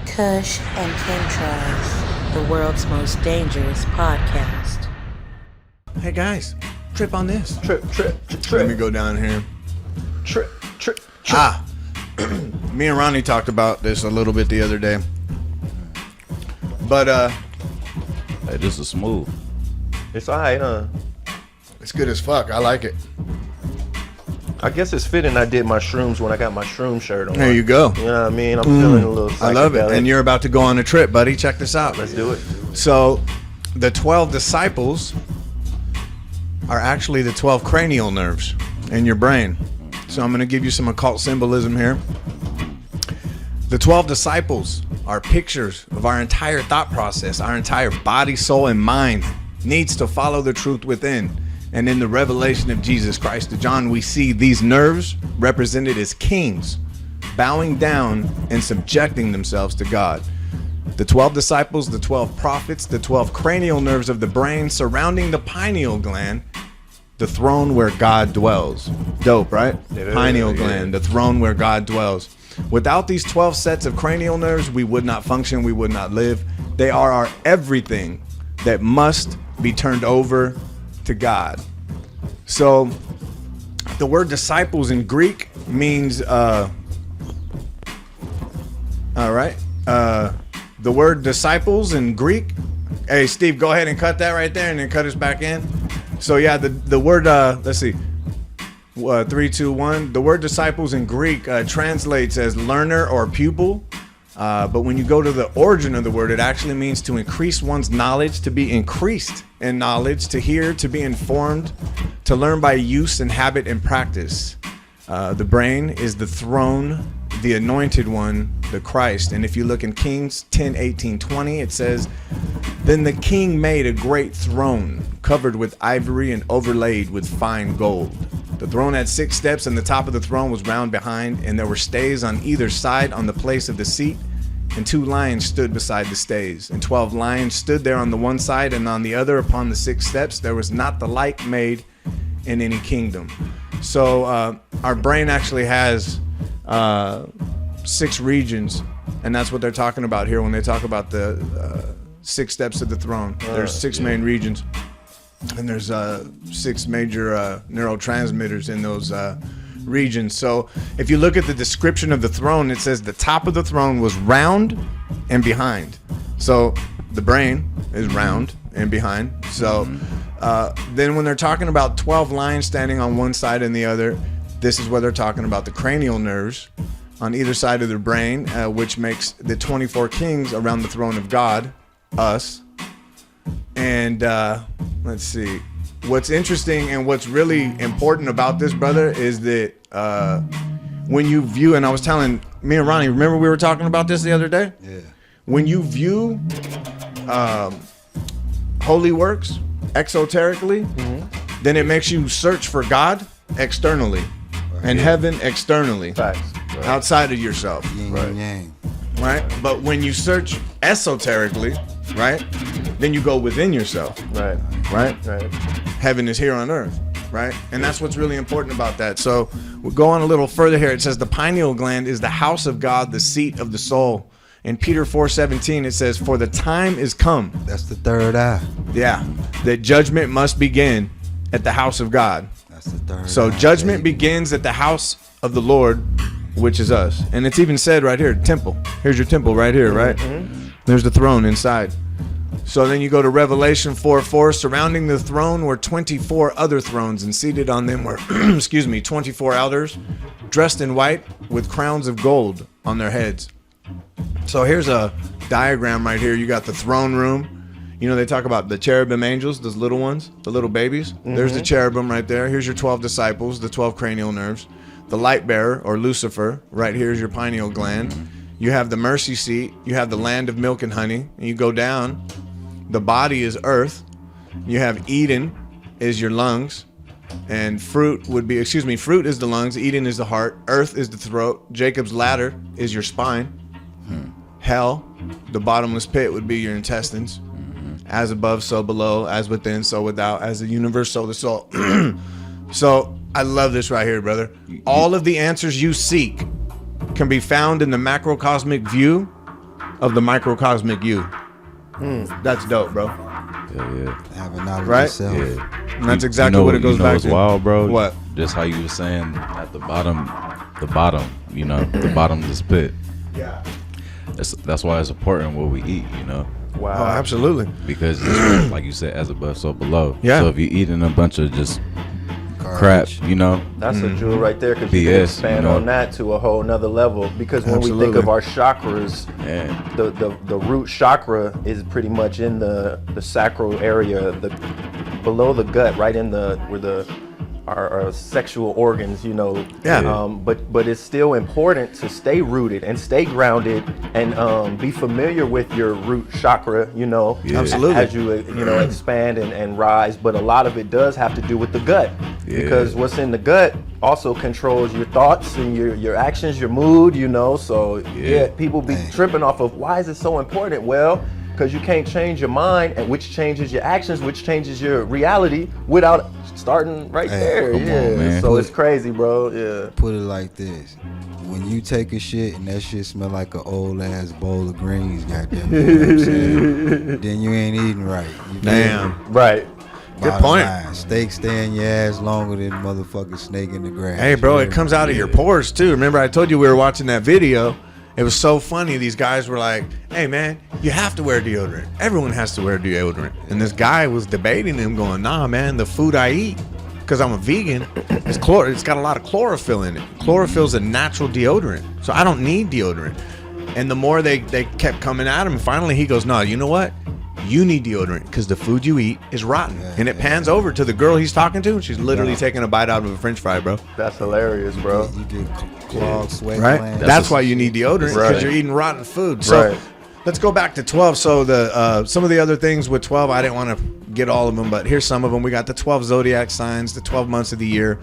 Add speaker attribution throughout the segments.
Speaker 1: Kush and Chemtrails, the world's most dangerous podcast.
Speaker 2: Hey guys, trip on this.
Speaker 3: Trip.
Speaker 2: Let me go down here.
Speaker 3: Trip.
Speaker 2: Me and Ronnie talked about this a little bit the other day. But
Speaker 4: Hey, this is smooth.
Speaker 3: It's alright, huh?
Speaker 2: it's good as fuck. I like it.
Speaker 3: I guess it's fitting I did my shrooms when I got my shroom shirt on.
Speaker 2: There you go.
Speaker 3: You know what I mean? I'm feeling a little psychedelic.
Speaker 2: I love it. And you're about to go on a trip, buddy. Check this out.
Speaker 3: Let's do it.
Speaker 2: So, the 12 disciples are actually the 12 cranial nerves in your brain. So I'm going to give you some occult symbolism here. The 12 disciples are pictures of our entire thought process. Our entire body, soul, and mind needs to follow the truth within. And in the revelation of Jesus Christ to John, we see these nerves represented as kings, bowing down and subjecting themselves to God. The 12 disciples, the 12 prophets, the 12 cranial nerves of the brain surrounding the pineal gland, the throne where God dwells. Dope, right? Pineal gland, the throne where God dwells. Without these 12 sets of cranial nerves, we would not function, we would not live. They are our everything that must be turned over to God. So the word disciples in Greek means the word disciples in Greek. Hey Steve, go ahead and cut that right there and then cut us back in. So yeah, the word let's see. 3, 2, 1. The word disciples in Greek translates as learner or pupil. But when you go to the origin of the word, it actually means to increase one's knowledge, to be increased in knowledge, to hear, to be informed, to learn by use and habit and practice. The brain is the throne, the anointed one, the Christ. And if you look in Kings 10, 18, 20, it says, "Then the king made a great throne covered with ivory and overlaid with fine gold. The throne had 6 steps, and the top of the throne was round behind, and there were stays on either side on the place of the seat. And 2 lions stood beside the stays, and 12 lions stood there on the one side and on the other upon the 6 steps. There was not the like made in any kingdom." So our brain actually has 6 regions, and that's what they're talking about here when they talk about the 6 steps of the throne. There's 6 main regions, and there's 6 major neurotransmitters in those regions. So if you look at the description of the throne, it says the top of the throne was round and behind. So the brain is round and behind. So then when they're talking about 12 lions standing on one side and the other, this is where they're talking about the cranial nerves on either side of the brain, which makes the 24 kings around the throne of God, us. And let's see. What's interesting and what's really important about this, brother, is that when you view, and I was telling me and Ronnie, remember we were talking about this the other day?
Speaker 4: Yeah.
Speaker 2: When you view holy works exoterically, then it makes you search for God externally and heaven externally,
Speaker 3: Facts. Right.
Speaker 2: outside of yourself.
Speaker 4: Yin
Speaker 3: Right.
Speaker 4: and yang.
Speaker 2: Right? But when you search esoterically, right, then you go within yourself,
Speaker 3: Right.
Speaker 2: right?
Speaker 3: Right.
Speaker 2: Heaven is here on earth, right? And that's what's really important about that. So we'll go on a little further here. It says the pineal gland is the house of God, the seat of the soul. In Peter 4:17, it says, "For the time is come."
Speaker 4: That's the third eye.
Speaker 2: Yeah. That judgment must begin at the house of God.
Speaker 4: That's the third
Speaker 2: So
Speaker 4: eye,
Speaker 2: judgment
Speaker 4: baby.
Speaker 2: begins at the house of the Lord, which is us. And it's even said right here, temple. Here's your temple right here, right? There's the throne inside. So then you go to Revelation 4:4. Surrounding the throne were 24 other thrones, and seated on them were, 24 elders, dressed in white with crowns of gold on their heads. So here's a diagram right here. You got the throne room. You know, they talk about the cherubim angels, those little ones, the little babies. There's the cherubim right there. Here's your 12 disciples, the 12 cranial nerves. The light bearer, or Lucifer, right here is your pineal gland. You have the mercy seat. You have the land of milk and honey. And you go down. The body is earth. You have Eden is your lungs. And fruit is the lungs. Eden is the heart. Earth is the throat. Jacob's ladder is your spine. Hell, the bottomless pit, would be your intestines. As above, so below. As within, so without. As the universe, so the soul. So I love this right here, brother. All of the answers you seek can be found in the macrocosmic view of the microcosmic you. That's dope, bro.
Speaker 4: Yeah.
Speaker 5: Have a knowledge
Speaker 2: Right?
Speaker 5: yourself.
Speaker 4: Yeah.
Speaker 2: And that's exactly what it goes back
Speaker 4: it's
Speaker 2: to.
Speaker 4: wild, bro.
Speaker 2: What?
Speaker 4: Just how you were saying at the bottom, you know, the bottom of this pit.
Speaker 2: Yeah.
Speaker 4: That's why it's important what we eat, you know.
Speaker 3: Wow.
Speaker 2: Oh, absolutely.
Speaker 4: Because it's, like you said, as above, so below.
Speaker 2: Yeah.
Speaker 4: So if you're eating a bunch of just crap,
Speaker 5: Garbage.
Speaker 4: you know,
Speaker 3: That's a jewel right there, because you can
Speaker 4: BS,
Speaker 3: expand
Speaker 4: you know?
Speaker 3: on that to a whole nother level. Because when we think
Speaker 2: Absolutely.
Speaker 3: of our chakras,
Speaker 4: and
Speaker 3: the root chakra is pretty much in the sacral area, below the gut, right in where our sexual organs, you know.
Speaker 2: Yeah.
Speaker 3: But it's still important to stay rooted and stay grounded and be familiar with your root chakra, you know.
Speaker 4: Yeah.
Speaker 2: Absolutely.
Speaker 3: As you expand and rise. But a lot of it does have to do with the gut, because what's in the gut also controls your thoughts and your actions, your mood, you know. So yeah, people be tripping off of, why is it so important? Well, because you can't change your mind, and which changes your actions, which changes your reality without starting right there.
Speaker 4: come on,
Speaker 3: Yeah,
Speaker 4: man.
Speaker 3: so it's crazy, bro. Yeah.
Speaker 5: Put it like this: when you take a shit and that shit smell like an old ass bowl of greens, goddamn, you know what I'm saying? Then you ain't eating right. You
Speaker 2: Damn.
Speaker 3: Right.
Speaker 2: Good point.
Speaker 5: Steak stay in your ass longer than motherfucking snake in the grass.
Speaker 2: Hey, bro,
Speaker 5: You
Speaker 2: it
Speaker 5: know?
Speaker 2: comes out of your pores too. Remember, I told you we were watching that video. It was so funny. These guys were like, "Hey, man, you have to wear deodorant. Everyone has to wear deodorant." And this guy was debating him, going, "Nah, man, the food I eat, because I'm a vegan, it's got a lot of chlorophyll in it. Chlorophyll's a natural deodorant, so I don't need deodorant." And the more they kept coming at him, finally he goes, "No, you know what? You need deodorant because the food you eat is rotten." And it pans over to the girl he's talking to, and she's literally taking a bite out of a French fry, bro.
Speaker 3: That's hilarious, bro.
Speaker 5: You get clogged sweat
Speaker 2: Right?
Speaker 5: glands.
Speaker 2: That's why you need deodorant, because
Speaker 3: Right.
Speaker 2: you're eating rotten food. So
Speaker 3: Right.
Speaker 2: let's go back to 12. So the some of the other things with 12, I didn't want to get all of them, but here's some of them. We got the 12 zodiac signs, the 12 months of the year.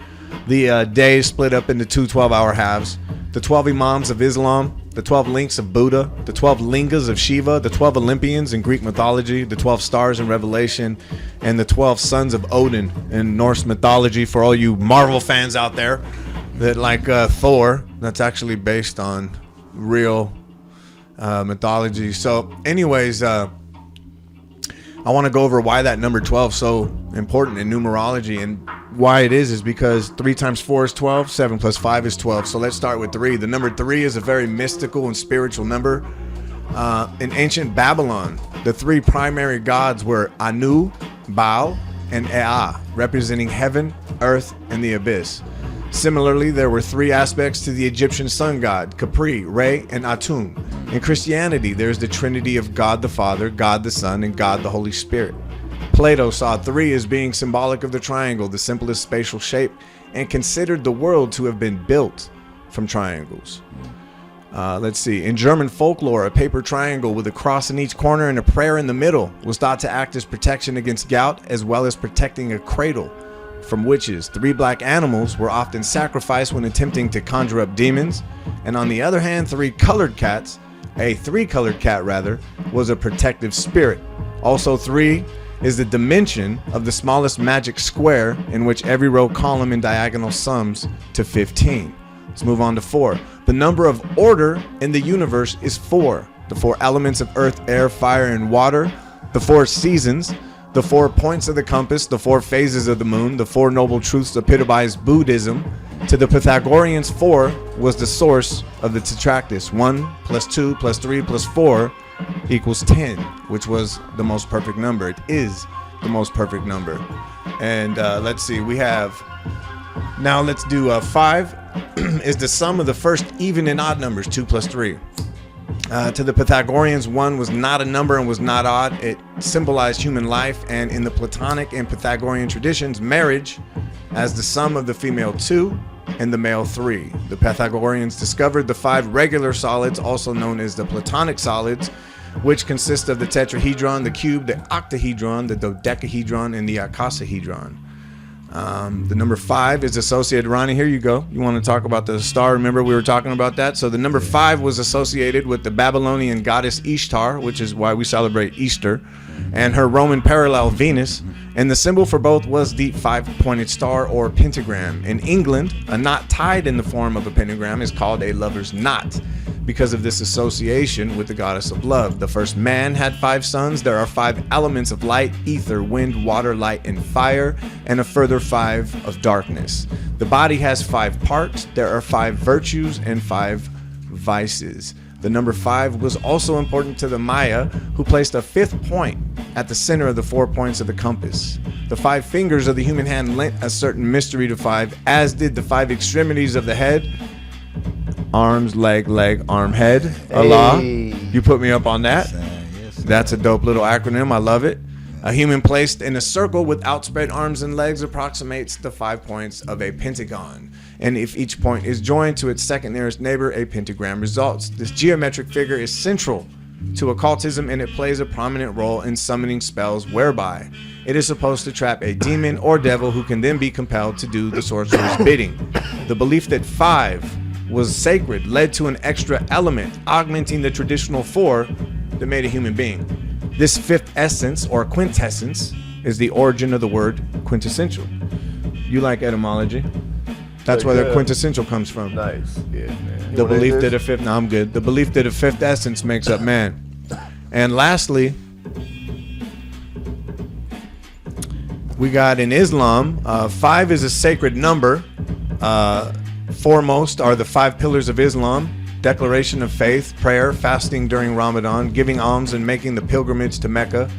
Speaker 2: The days split up into two 12-hour halves. The 12 Imams of Islam, the 12 links of Buddha, the 12 lingas of Shiva, the 12 Olympians in Greek mythology, the 12 stars in Revelation, and the 12 sons of Odin in Norse mythology. For all you Marvel fans out there that like Thor, that's actually based on real mythology. So anyways, I want to go over why that number 12 is so important in numerology, and why it is because 3 times 4 is 12, 7 plus 5 is 12. So let's start with 3. The number 3 is a very mystical and spiritual number. In ancient Babylon, the 3 primary gods were Anu, Baal, and Ea, representing heaven, earth, and the abyss. Similarly, there were 3 aspects to the Egyptian sun god, Capri, Re, and Atum. In Christianity, there's the Trinity of God the Father, God the Son, and God the Holy Spirit. Plato saw 3 as being symbolic of the triangle, the simplest spatial shape, and considered the world to have been built from triangles. Let's see. In German folklore, a paper triangle with a cross in each corner and a prayer in the middle was thought to act as protection against gout, as well as protecting a cradle from witches. 3 black animals were often sacrificed when attempting to conjure up demons. And on the other hand, 3 colored cats, a 3-colored cat rather, was a protective spirit. Also, 3 is the dimension of the smallest magic square, in which every row, column, and diagonal sums to 15. Let's move on to 4. The number of order in the universe is 4. The 4 elements of earth, air, fire, and water. The 4 seasons. The 4 points of the compass. The 4 phases of the moon. The 4 noble truths epitomize Buddhism. To the Pythagoreans, 4 was the source of the Tetractys. 1 plus 2 plus 3 plus 4 equals 10, which was the most perfect number. It is the most perfect number. And let's see, we have, now let's do 5 is the sum of the first even and odd numbers, 2 plus 3. To the Pythagoreans, 1 was not a number and was not odd. It symbolized human life, and in the Platonic and Pythagorean traditions, marriage as the sum of the female 2 and the male 3. The Pythagoreans discovered the 5 regular solids, also known as the Platonic solids, which consist of the tetrahedron, the cube, the octahedron, the dodecahedron, and the icosahedron. The number 5 is associated, Ronnie, here you go. You want to talk about the star? Remember we were talking about that? So the number 5 was associated with the Babylonian goddess Ishtar, which is why we celebrate Easter, and her Roman parallel Venus. And the symbol for both was the 5-pointed star or pentagram. In England, a knot tied in the form of a pentagram is called a lover's knot. because of this association with the goddess of love. The first man had 5 sons. There are 5 elements of light: ether, wind, water, light, and fire, and a further 5 of darkness. The body has 5 parts. There are 5 virtues and 5 vices. The number 5 was also important to the Maya, who placed a 5th point at the center of the 4 points of the compass. The 5 fingers of the human hand lent a certain mystery to 5, as did the 5 extremities of the head: arms, leg, arm, head. Allah, you put me up on that. That's a dope little acronym. I love it. A human placed in a circle with outspread arms and legs approximates the 5 points of a pentagon. And if each point is joined to its second nearest neighbor, a pentagram results. This geometric figure is central to occultism, and it plays a prominent role in summoning spells, whereby it is supposed to trap a demon or devil who can then be compelled to do the sorcerer's bidding. The belief that 5 was sacred led to an extra element, augmenting the traditional 4 that made a human being. This 5th essence, or quintessence, is the origin of the word quintessential. You like etymology? That's where the quintessential comes from.
Speaker 3: Nice. Yeah, man.
Speaker 2: The belief that a 5th, no, I'm good. The belief that a 5th essence makes up man. And lastly, we got in Islam, 5 is a sacred number. Foremost are the 5 pillars of Islam: declaration of faith, prayer, fasting during Ramadan, giving alms, and making the pilgrimage to Mecca.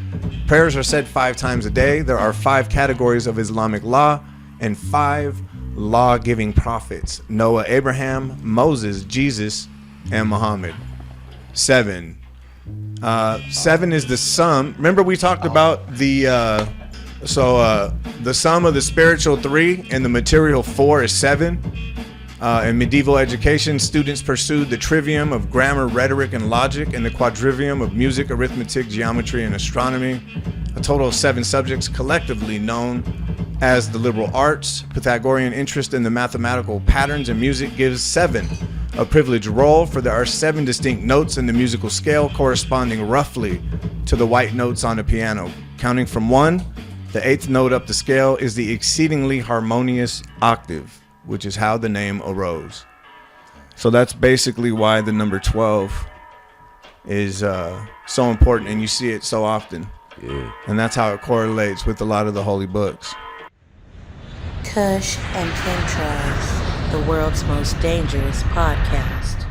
Speaker 2: Prayers are said 5 times a day. There are 5 categories of Islamic law and 5 law-giving prophets: Noah, Abraham, Moses, Jesus, and Muhammad. 7. 7 is the sum. Remember we talked about the sum of the spiritual 3 and the material 4 is 7. In medieval education, students pursued the trivium of grammar, rhetoric, and logic, and the quadrivium of music, arithmetic, geometry, and astronomy. A total of 7 subjects, collectively known as the liberal arts. Pythagorean interest in the mathematical patterns in music gives 7 a privileged role, for there are 7 distinct notes in the musical scale, corresponding roughly to the white notes on a piano. Counting from 1, the 8th note up the scale is the exceedingly harmonious octave, which is how the name arose. So that's basically why the number 12 is so important, and you see it so often.
Speaker 4: Yeah.
Speaker 2: And that's how it correlates with a lot of the holy books.
Speaker 1: Kush and Chemtrails, the world's most dangerous podcast.